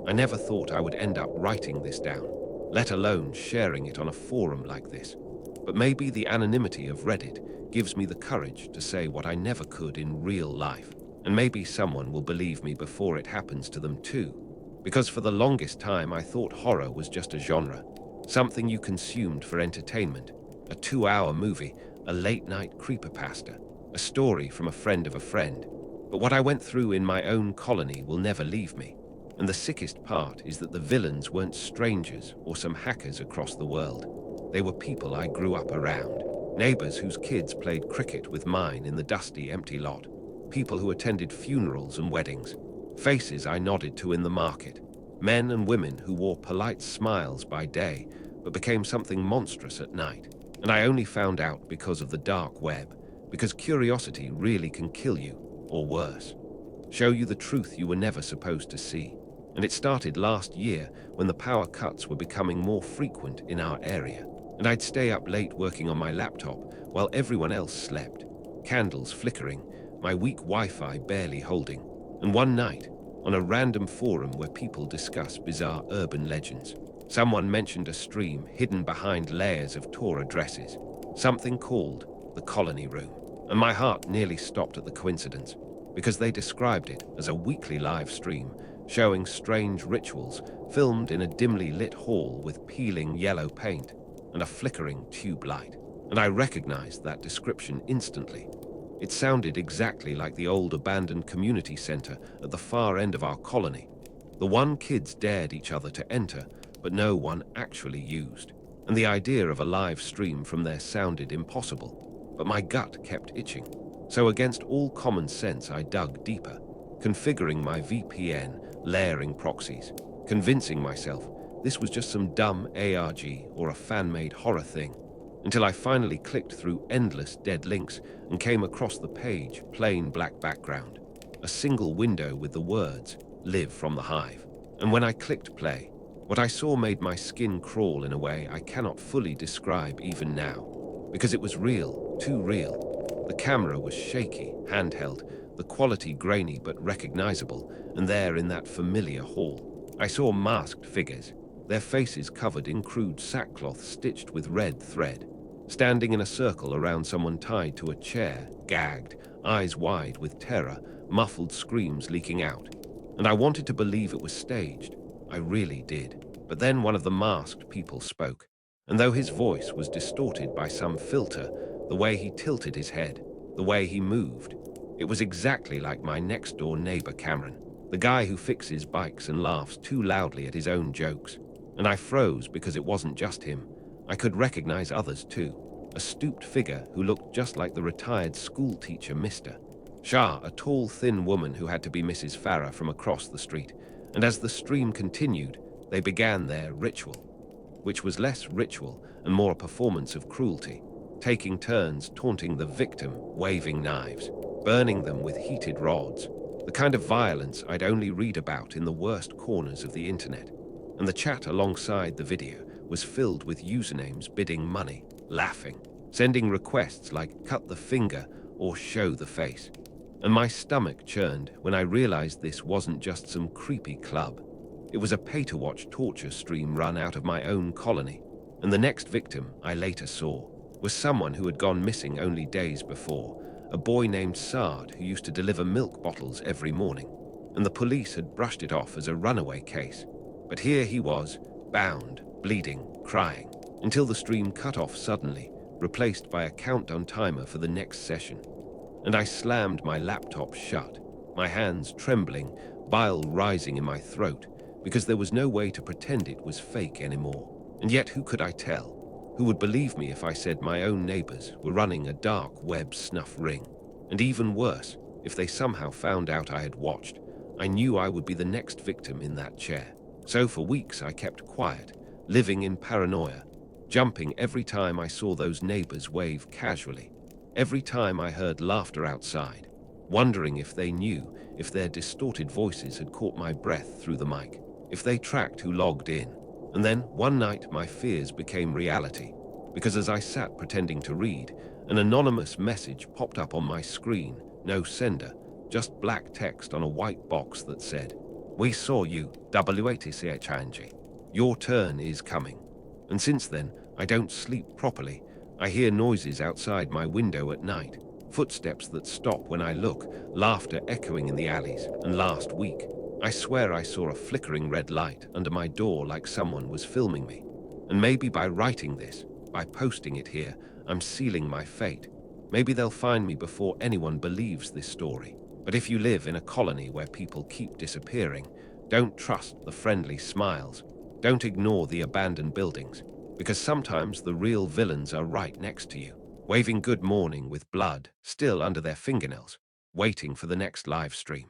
I never thought I would end up writing this down, let alone sharing it on a forum like this. But maybe the anonymity of Reddit gives me the courage to say what I never could in real life. And maybe someone will believe me before it happens to them too. Because for the longest time I thought horror was just a genre, something you consumed for entertainment, a 2-hour movie, a late-night creepypasta, a story from a friend of a friend. But what I went through in my own colony will never leave me. And the sickest part is that the villains weren't strangers or some hackers across the world. They were people I grew up around, neighbors whose kids played cricket with mine in the dusty, empty lot, people who attended funerals and weddings, faces I nodded to in the market, men and women who wore polite smiles by day but became something monstrous at night. And I only found out because of the dark web, because curiosity really can kill you, or worse, show you the truth you were never supposed to see. And it started last year when the power cuts were becoming more frequent in our area, and I'd stay up late working on my laptop while everyone else slept, candles flickering, my weak Wi-Fi barely holding. And one night, on a random forum where people discuss bizarre urban legends, someone mentioned a stream hidden behind layers of Tor addresses, something called the Colony Room. And my heart nearly stopped at the coincidence, because they described it as a weekly live stream showing strange rituals filmed in a dimly lit hall with peeling yellow paint and a flickering tube light. And I recognized that description instantly. It sounded exactly like the old abandoned community center at the far end of our colony, the one kids dared each other to enter, but no one actually used. And the idea of a live stream from there sounded impossible, but my gut kept itching. So against all common sense, I dug deeper, configuring my VPN, layering proxies, convincing myself this was just some dumb ARG or a fan-made horror thing, until I finally clicked through endless dead links and came across the page, plain black background, a single window with the words, "Live from the Hive." And when I clicked play, what I saw made my skin crawl in a way I cannot fully describe even now, because it was real, too real. The camera was shaky, handheld, the quality grainy but recognizable, and there in that familiar hall, I saw masked figures, their faces covered in crude sackcloth stitched with red thread, standing in a circle around someone tied to a chair, gagged, eyes wide with terror, muffled screams leaking out. And I wanted to believe it was staged. I really did. But then one of the masked people spoke, and though his voice was distorted by some filter, the way he tilted his head, the way he moved, it was exactly like my next-door neighbor Cameron, the guy who fixes bikes and laughs too loudly at his own jokes. And I froze because it wasn't just him. I could recognize others too. A stooped figure who looked just like the retired school teacher Mr. Shah, a tall, thin woman who had to be Mrs. Farah from across the street. And as the stream continued, they began their ritual, which was less ritual and more a performance of cruelty, taking turns taunting the victim, waving knives, burning them with heated rods, the kind of violence I'd only read about in the worst corners of the internet. And the chat alongside the video was filled with usernames bidding money, laughing, sending requests like cut the finger or show the face. And my stomach churned when I realized this wasn't just some creepy club. It was a pay-to-watch torture stream run out of my own colony. And the next victim I later saw was someone who had gone missing only days before, a boy named Saad who used to deliver milk bottles every morning. And the police had brushed it off as a runaway case. But here he was, bound, bleeding, crying, until the stream cut off suddenly, replaced by a countdown timer for the next session. And I slammed my laptop shut, my hands trembling, bile rising in my throat, because there was no way to pretend it was fake anymore. And yet who could I tell? Who would believe me if I said my own neighbors were running a dark web snuff ring? And even worse, if they somehow found out I had watched, I knew I would be the next victim in that chair. So for weeks I kept quiet, living in paranoia, jumping every time I saw those neighbors wave casually, every time I heard laughter outside, wondering if they knew, if their distorted voices had caught my breath through the mic, if they tracked who logged in. And then, one night, my fears became reality, because as I sat pretending to read, an anonymous message popped up on my screen, no sender, just black text on a white box that said, We saw you, W-A-T-C-H-I-N-G. Your turn is coming. And since then, I don't sleep properly. I hear noises outside my window at night, footsteps that stop when I look, laughter echoing in the alleys, and last week, I swear I saw a flickering red light under my door like someone was filming me. And maybe by writing this, by posting it here, I'm sealing my fate. Maybe they'll find me before anyone believes this story. But if you live in a colony where people keep disappearing, don't trust the friendly smiles. Don't ignore the abandoned buildings, because sometimes the real villains are right next to you, waving good morning with blood still under their fingernails, waiting for the next live stream.